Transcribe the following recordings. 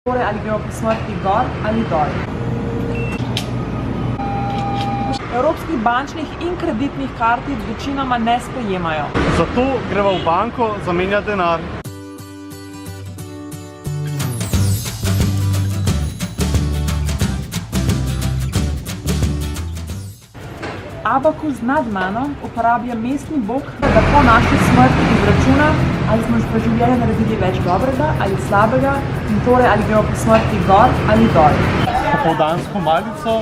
Torej, ali gremo po smrti gor ali dol. Evropskih bančnih in kreditnih kartic večinoma ne sprejemajo. Zato greva v banko zamenjati denar. Abakus nad mano uporablja mestni bog, da po naši smrti izračuna, ali smo v življenju naredili več dobrega ali slabega, in torej ali gremo po smrti gor ali dol. Popoldansko malico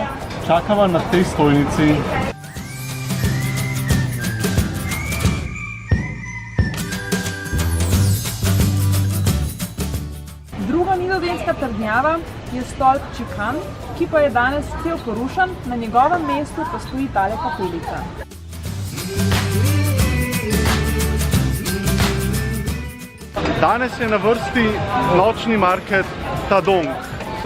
čakava na tej stojnici. Druga nizozemska trdnjava je stolp Čikan, ki pa je danes cel porušen, na njegovem mestu pa stoji tale kapelica. Danes je na vrsti nočni market Tadong.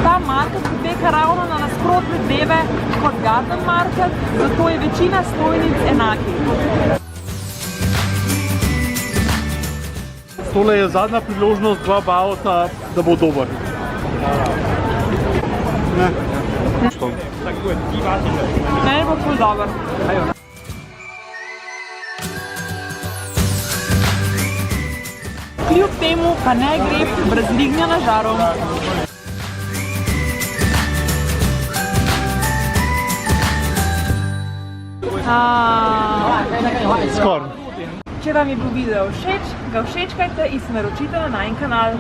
Ta market poteka ravno na nasprotne dneve kot Garden Market, zato je večina stojnic enakih. Tole je zadnja priložnost dva bavota, da bo dober. Meni bo ful dober. Kljub temu pa ne gre brez lignja na žaru. Skoraj. Če vam je bil video všeč, ga všečkajte in se naročite na najin kanal.